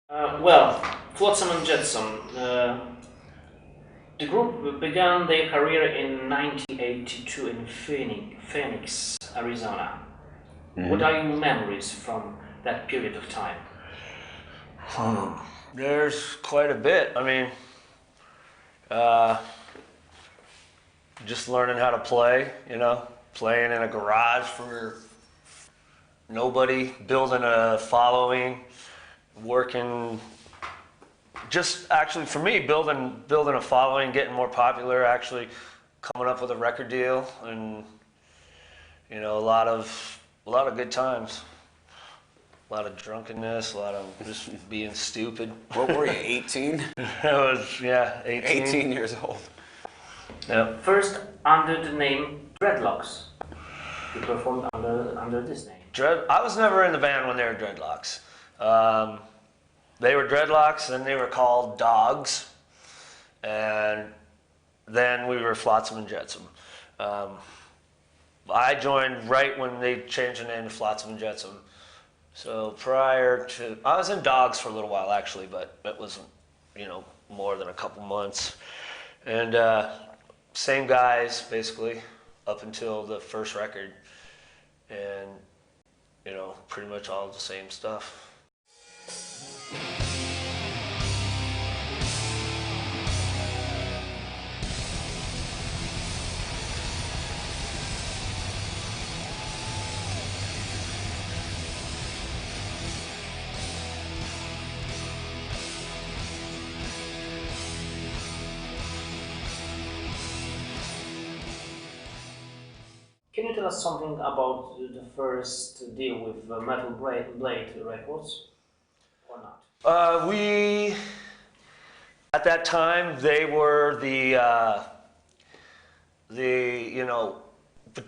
Well, Flotsam and Jetsam. The group began their career in 1982 in Phoenix, Arizona. What are your memories from that period of time? There's quite a bit. I mean, uh, just learning how to play, playing in a garage for nobody, building a following, working. Just actually, for me, building a following, getting more popular, actually coming up with a record deal, and a lot of good times, a lot of drunkenness, a lot of just being stupid. What were you, 18? I was 18. 18 years old. Yeah. First, under the name Dreadlocks. You performed under this name. I was never in the band when they were Dreadlocks. They were Dreadlocks, then they were called Dogs, and then we were Flotsam and Jetsam. I joined right when they changed the name to Flotsam and Jetsam. So I was in Dogs for a little while actually, but it wasn't, more than a couple months. And same guys basically up until the first record, and pretty much all the same stuff. Can you tell us something about the first deal with Metal Blade Records, or not? At that time, they were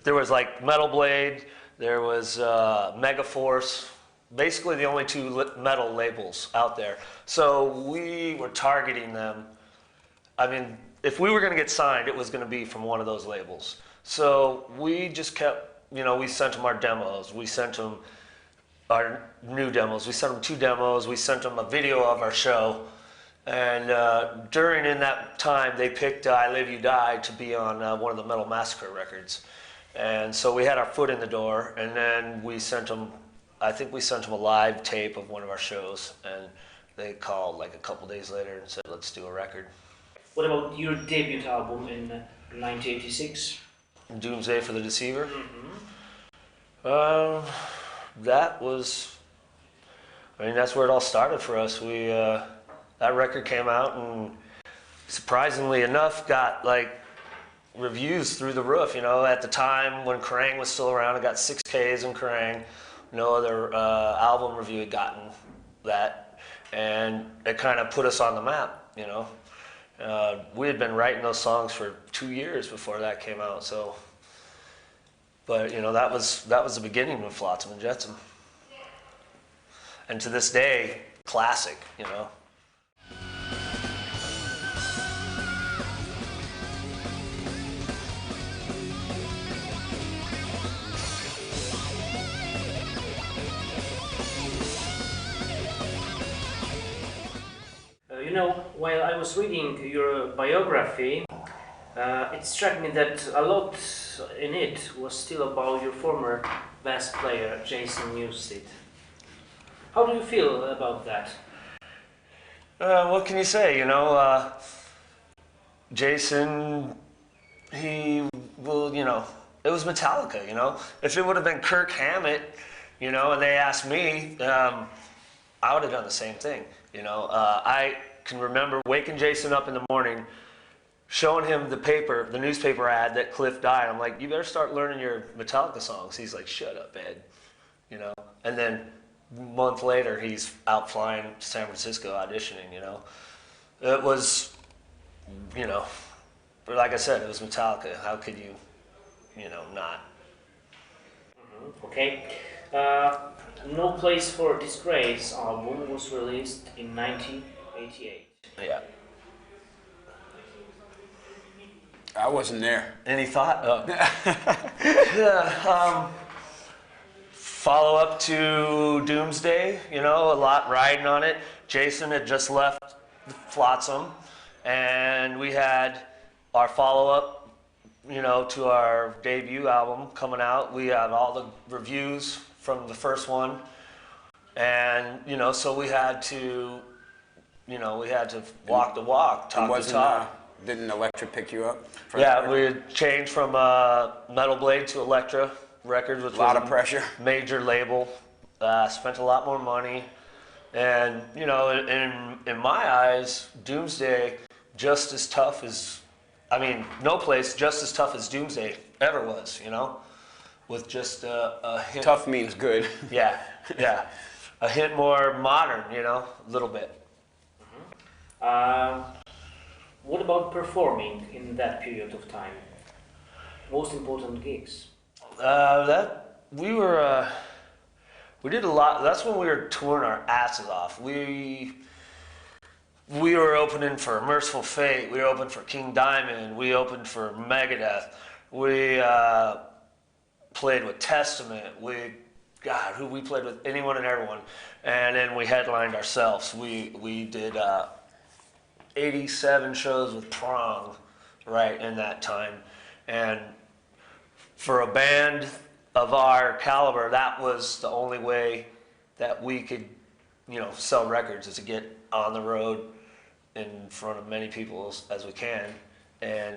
there was like Metal Blade, there was Megaforce, basically the only two metal labels out there. So we were targeting them. I mean, if we were going to get signed, it was going to be from one of those labels. So we just kept, we sent them our demos. We sent them our new demos. We sent them 2 demos. We sent them a video of our show. And in that time, they picked I Live You Die to be on one of the Metal Massacre records. And so we had our foot in the door, and then I think we sent them a live tape of one of our shows, and they called like a couple days later and said, let's do a record. What about your debut album in 1986? Doomsday for the Deceiver? Mm-hmm. That's where it all started for us. That record came out and surprisingly enough got like reviews through the roof. At the time when Kerrang was still around, it got 6 Ks in Kerrang. No other album review had gotten that, and it kind of put us on the map. We had been writing those songs for 2 years before that came out. So, but that was the beginning of Flotsam and Jetsam, and to this day, classic. While I was reading your biography, it struck me that a lot in it was still about your former bass player, Jason Newsted. How do you feel about that? What can you say? Jason, it was Metallica. If it would have been Kirk Hammett, and they asked me, I would have done the same thing. I can remember waking Jason up in the morning, showing him the newspaper ad that Cliff died. I'm like, you better start learning your Metallica songs. He's like, shut up, Ed. And then a month later, he's out flying to San Francisco auditioning. It was, but like I said, it was Metallica. How could you, not? Mm-hmm. Okay. No Place for Disgrace album was released in 1988. Yeah. I wasn't there. Any thought? follow up to Doomsday, you know, a lot riding on it. Jason had just left Flotsam, and we had our follow up, you know, to our debut album coming out. We had all the reviews from the first one, and you know, so we had to, you know, we had to walk the walk, talk the talk. Didn't Elektra pick you up? Yeah, we had changed from Metal Blade to Elektra Records, which a lot was of pressure. Major label. Spent a lot more money, and you know, in my eyes, Doomsday just as tough as, I mean, no place just as tough as Doomsday ever was. You know, with just a hint. Tough means good. Yeah, yeah, a hint more modern. You know, a little bit. What about performing in that period of time? Most important gigs? That we were, we did a lot. That's when we were touring our asses off. We were opening for Merciful Fate. We were opening for King Diamond. We opened for Megadeth. We played with Testament. God, who we played with? Anyone and everyone. And then we headlined ourselves. We did 87 shows with Prong, right, in that time. And for a band of our caliber, that was the only way that we could, you know, sell records, is to get on the road in front of many people as we can. And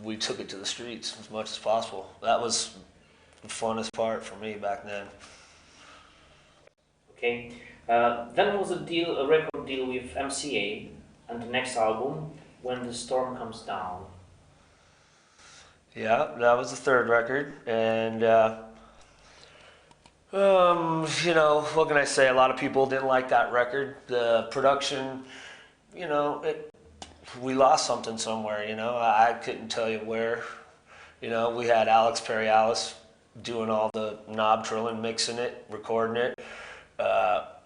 we took it to the streets as much as possible. That was the funnest part for me back then. Okay. Then was a record deal with MCA, and the next album, When the Storm Comes Down. Yeah, that was the third record, and you know, what can I say? A lot of people didn't like that record. The production, you know, we lost something somewhere. You know, I couldn't tell you where. You know, we had Alex Perialis doing all the knob trilling, mixing it, recording it.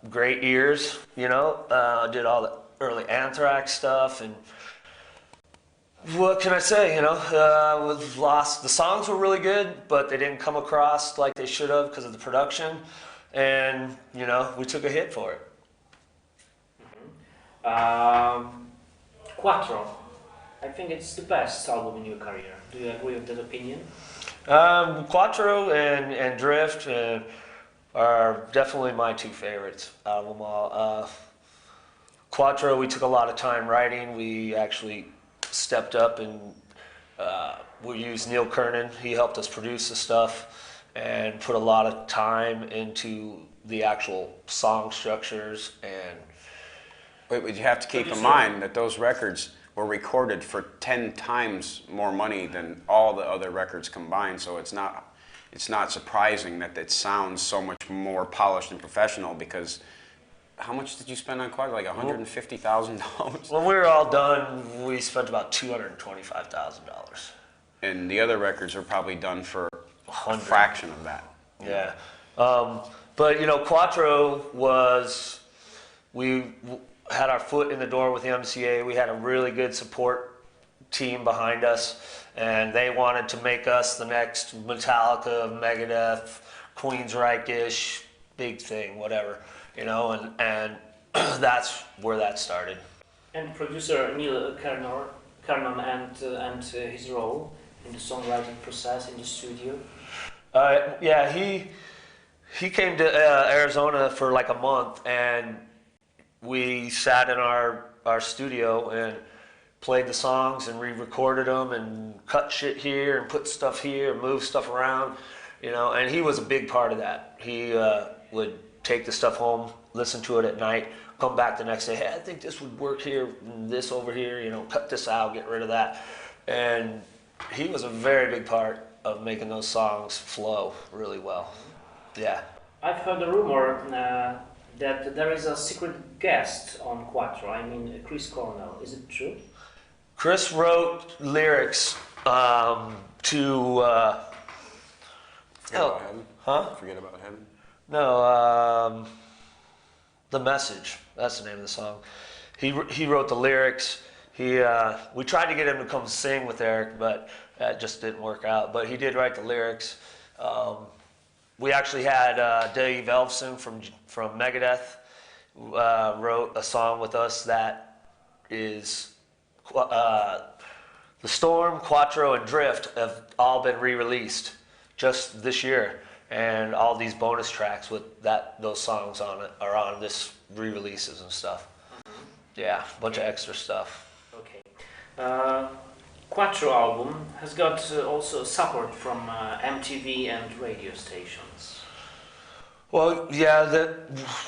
Great ears, you know. Did all the early Anthrax stuff, and what can I say? You know, we've lost. The songs were really good, but they didn't come across like they should have because of the production, and you know, we took a hit for it. Quattro. I think it's the best album in your career. Do you agree with that opinion? Quattro and Drift are definitely my two favorites out of them all. Quattro, we took a lot of time writing. We actually stepped up and we used Neil Kernan. He helped us produce the stuff and put a lot of time into the actual song structures. And But you have to keep in mind that those records were recorded for 10 times more money than all the other records combined. So it's not surprising that it sounds so much more polished and professional, because how much did you spend on Quattro? Like $150,000? when we were all done, we spent about $225,000. And the other records are probably done for a 100. fraction of that. Yeah. But, you know, Quattro was, we had our foot in the door with the MCA. We had a really good support team behind us, and they wanted to make us the next Metallica, Megadeth, Queensryche-ish, big thing, whatever, you know, and that's where that started. And producer Neil Kernan and his role in the songwriting process in the studio. Yeah, he came to Arizona for like a month, and we sat in our studio and played the songs and re-recorded them and cut shit here and put stuff here and move stuff around, you know, and he was a big part of that. He would take the stuff home, listen to it at night, come back the next day, hey, I think this would work here, this over here, you know, cut this out, get rid of that. And he was a very big part of making those songs flow really well. Yeah. I've heard a rumor that there is a secret guest on Quattro. I mean, Chris Cornell. Is it true? Chris wrote lyrics to. Forget about heaven? Huh? Forget about heaven? No, The Message. That's the name of the song. He wrote the lyrics. We tried to get him to come sing with Eric, but that just didn't work out. But he did write the lyrics. we actually had Dave Elfson from Megadeth wrote a song with us that is The Storm, Quattro, and Drift have all been re-released just this year, and all these bonus tracks with those songs on it are on this re-releases and stuff. Yeah, a bunch of extra stuff. Okay. Quattro album has got also support from MTV and radio stations. Well, yeah,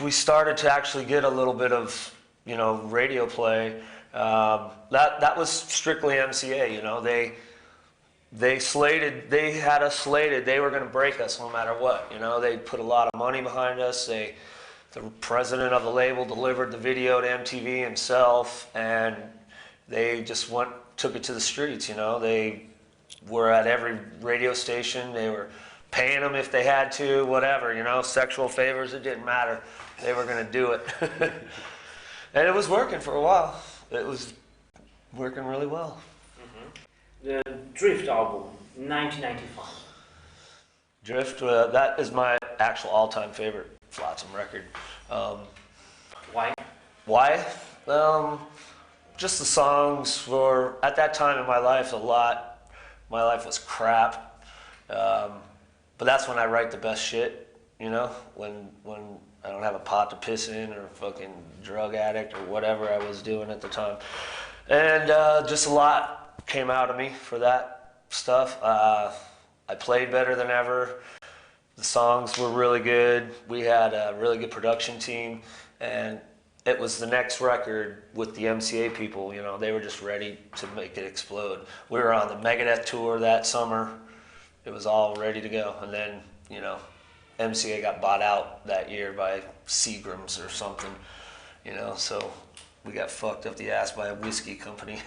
we started to actually get a little bit of, radio play. That was strictly MCA. They had us slated. They were going to break us no matter what. They put a lot of money behind us. The president of the label delivered the video to MTV himself, and they just took it to the streets. They were at every radio station. They were paying them if they had to, whatever, sexual favors, it didn't matter. They were going to do it. And it was working for a while. It was working really well. The Drift album, 1995. Drift, that is my actual all-time favorite Flotsam record. Why? Why? Just the songs were, at that time in my life, my life was crap. But that's when I write the best shit, when I don't have a pot to piss in, or a fucking drug addict, or whatever I was doing at the time. And just a lot came out of me for that stuff. I played better than ever. The songs were really good. We had a really good production team, and it was the next record with the MCA people. They were just ready to make it explode. We were on the Megadeth tour that summer. It was all ready to go, and then MCA got bought out that year by Seagram's or something, so we got fucked up the ass by a whiskey company.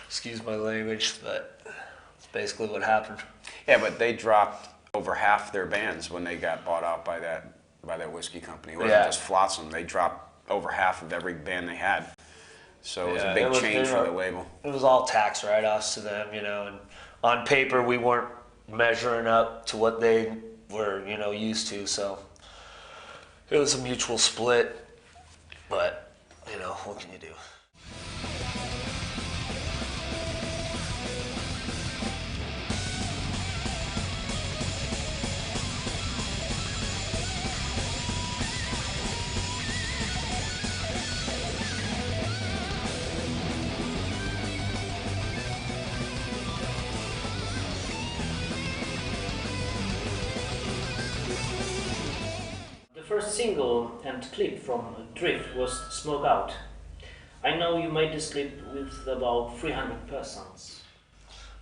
Excuse my language, but it's basically what happened. Yeah, but they dropped over half their bands when they got bought out by that whiskey company. It wasn't just Flotsam. They dropped over half of every band they had. So it was a big change for the label. It was all tax write-offs to them, and on paper we weren't measuring up to what they were, used to. So it was a mutual split, but what can you do? The first single and clip from Drift was Smoke Out. I know you made this clip with about 300 persons.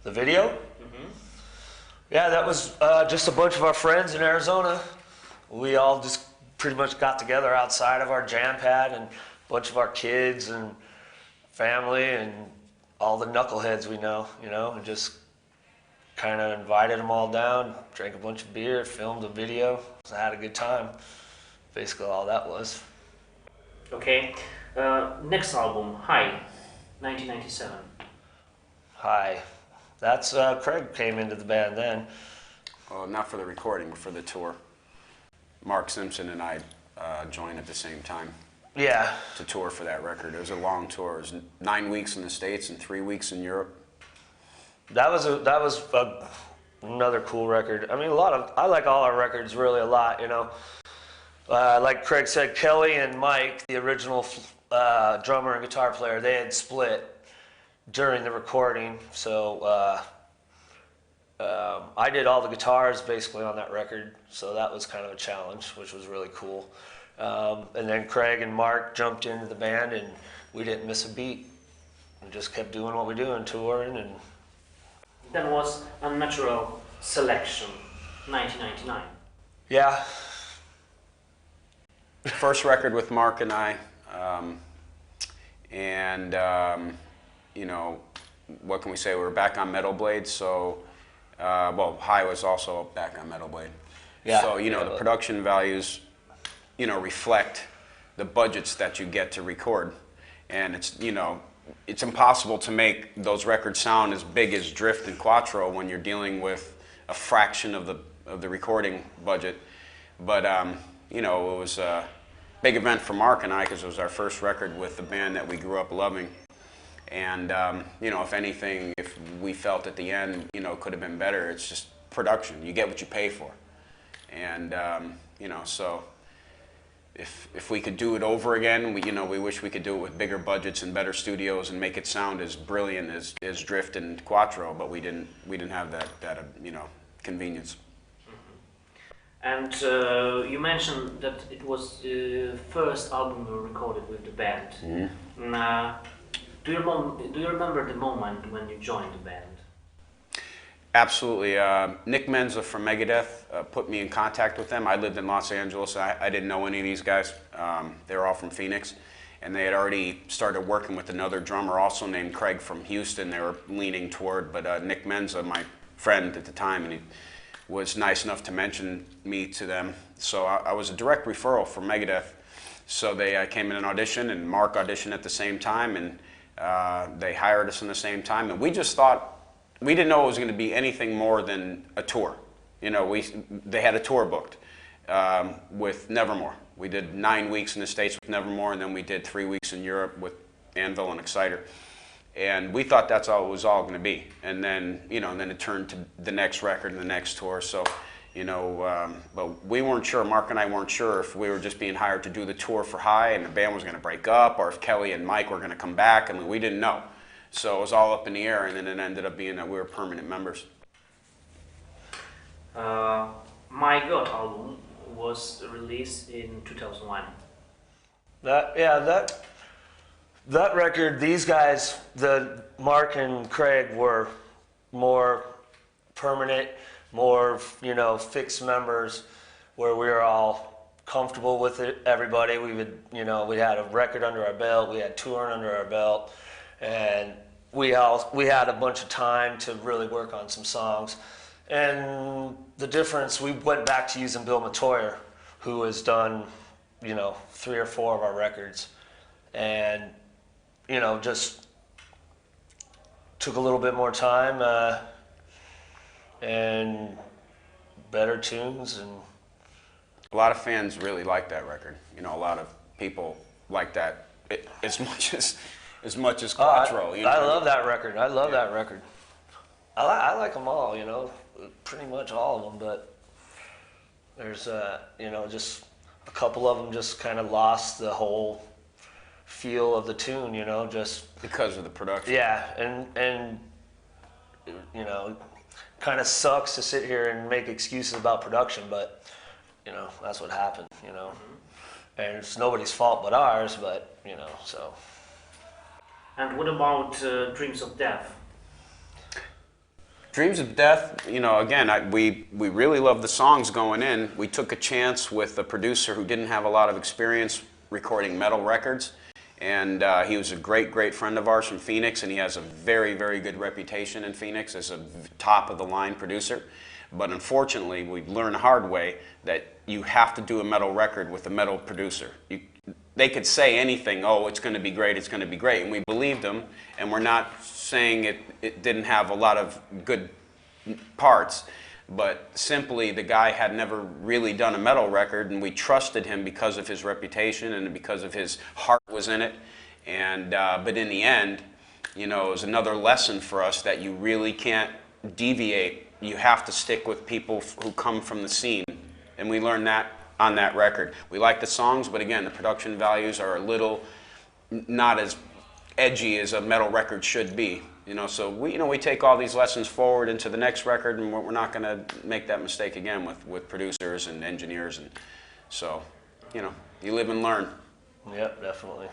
The video? Mm-hmm. Yeah, that was just a bunch of our friends in Arizona. We all just pretty much got together outside of our jam pad, and a bunch of our kids and family and all the knuckleheads we know, and just kind of invited them all down, drank a bunch of beer, filmed a video, had a good time. Basically all that was. Okay, next album, High, 1997. High. That's Craig came into the band then. Well, not for the recording, but for the tour. Mark Simpson and I joined at the same time. Yeah. To tour for that record. It was a long tour. It was 9 weeks in the States and 3 weeks in Europe. That was another cool record. I mean, I like all our records really a lot, like Craig said, Kelly and Mike, the original drummer and guitar player, they had split during the recording. So I did all the guitars basically on that record. So that was kind of a challenge, which was really cool. And then Craig and Mark jumped into the band, and we didn't miss a beat. We just kept doing what we're doing, touring. And then was Unnatural Selection, 1999. Yeah. First record with Mark and I, what can we say? We were back on Metal Blade, so, High was also back on Metal Blade. Yeah. So, the production values, reflect the budgets that you get to record. And it's impossible to make those records sound as big as Drift and Quattro when you're dealing with a fraction of of the recording budget. But you know, it was a big event for Mark and I because it was our first record with the band that we grew up loving. And you know, if anything, if we felt at the end, you know, could have been better, it's just production. You get what you pay for. And you know, so if we could do it over again, we wish we could do it with bigger budgets and better studios and make it sound as brilliant as Drift and Quattro, but we didn't have that you know, convenience. And you mentioned that it was the first album you recorded with the band. Do you remember the moment when you joined the band? Absolutely. Nick Menza from Megadeth put me in contact with them. I lived in Los Angeles. I didn't know any of these guys. They were all from Phoenix. And they had already started working with another drummer also named Craig from Houston. They were leaning toward, but Nick Menza, my friend at the time, and he was nice enough to mention me to them. So I was a direct referral from Megadeth. So they came in an audition, and Mark auditioned at the same time, and they hired us in the same time. And we just thought, we didn't know it was going to be anything more than a tour. You know, they had a tour booked with Nevermore. We did 9 weeks in the States with Nevermore, and then we did 3 weeks in Europe with Anvil and Exciter. And we thought that's all it was all going to be. And then, you know, and then it turned to the next record and the next tour. So, you know, but we weren't sure, Mark and I weren't sure if we were just being hired to do the tour for High and the band was going to break up, or if Kelly and Mike were going to come back. I mean, we didn't know. So it was all up in the air, and then it ended up being that we were permanent members. My God album was released in 2001. That record, these guys, the Mark and Craig, were more permanent, more, you know, fixed members, where we were all comfortable with it. Everybody, we would, you know, we had a record under our belt, we had touring under our belt, and we had a bunch of time to really work on some songs. And the difference, we went back to using Bill Matoyer, who has done, you know, 3 or 4 of our records, and, you know, just took a little bit more time and better tunes. And a lot of fans really like that record. You know, a lot of people like that as much as Quattro. You know? I love that record. I love that record. I like them all, you know, pretty much all of them, but there's, you know, just a couple of them just kind of lost the whole feel of the tune, you know, just because of the production. Yeah, and you know, kind of sucks to sit here and make excuses about production, but, you know, that's what happened, you know. And it's nobody's fault but ours, but, you know, so. And what about Dreams of Death? Dreams of Death, you know, again, we really loved the songs going in. We took a chance with a producer who didn't have a lot of experience recording metal records. And he was a great friend of ours from Phoenix, and he has a very good reputation in Phoenix as a top-of-the-line producer. But unfortunately, we learned the hard way that you have to do a metal record with a metal producer. They could say anything, oh, it's going to be great, it's going to be great, and we believed them, and we're not saying it didn't have a lot of good parts, but simply the guy had never really done a metal record, and we trusted him because of his reputation and because of his heart was in it. And but in the end, you know, it was another lesson for us that you really can't deviate. You have to stick with people who come from the scene, and we learned that on that record. We like the songs, but again, the production values are a little not as edgy as a metal record should be. You know, so we take all these lessons forward into the next record, and we're not going to make that mistake again with producers and engineers. And so, you know, you live and learn. Yep, definitely.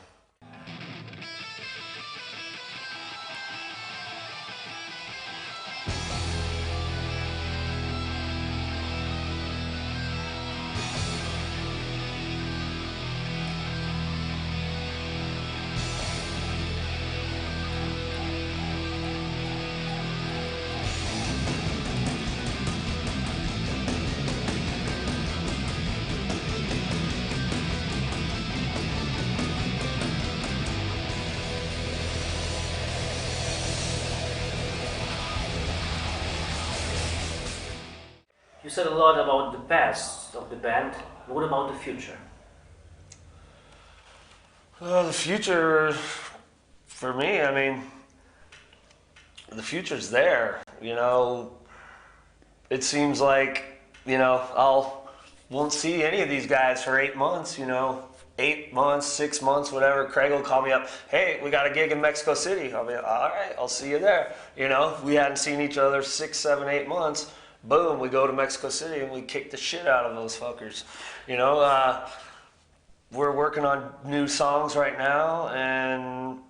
You said a lot about the past of the band. What about the future? The future, for me, I mean, the future's there. You know, it seems like, you know, won't see any of these guys for 8 months, you know. 8 months, 6 months, whatever. Craig will call me up. Hey, we got a gig in Mexico City. I'll be, all right, I'll see you there. You know, we hadn't seen each other 6, 7, 8 months. Boom, we go to Mexico City and we kick the shit out of those fuckers. You know, we're working on new songs right now, and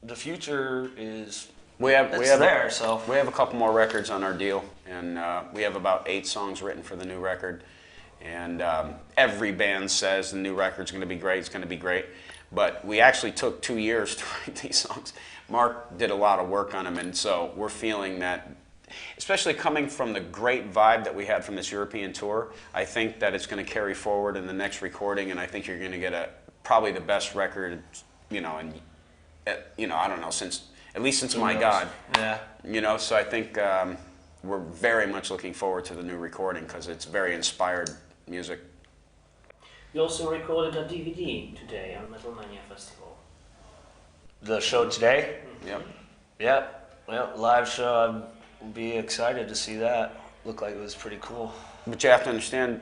the future is We have there. So we have a couple more records on our deal, and we have about 8 songs written for the new record. And every band says the new record's going to be great. It's going to be great, but we actually took 2 years to write these songs. Mark did a lot of work on them, and so we're feeling that, especially coming from the great vibe that we had from this European tour, I think that it's going to carry forward in the next recording, and I think you're going to get probably the best record, you know, and you know, I don't know, at least since My God. Yeah. You know, so I think we're very much looking forward to the new recording because it's very inspired music. You also recorded a DVD today on Metal Mania Festival. The show today? Yep. Yeah. Well, live show. I'd be excited to see that. Looked like it was pretty cool. But you have to understand,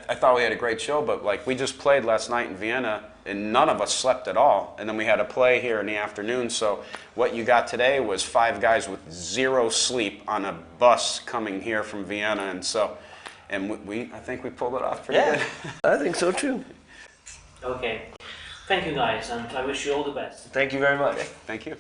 I thought we had a great show, but like we just played last night in Vienna and none of us slept at all. And then we had to play here in the afternoon. So what you got today was 5 guys with 0 sleep on a bus coming here from Vienna. And so, I think we pulled it off pretty good. I think so too. Okay. Thank you guys, and I wish you all the best. Thank you very much. Thank you.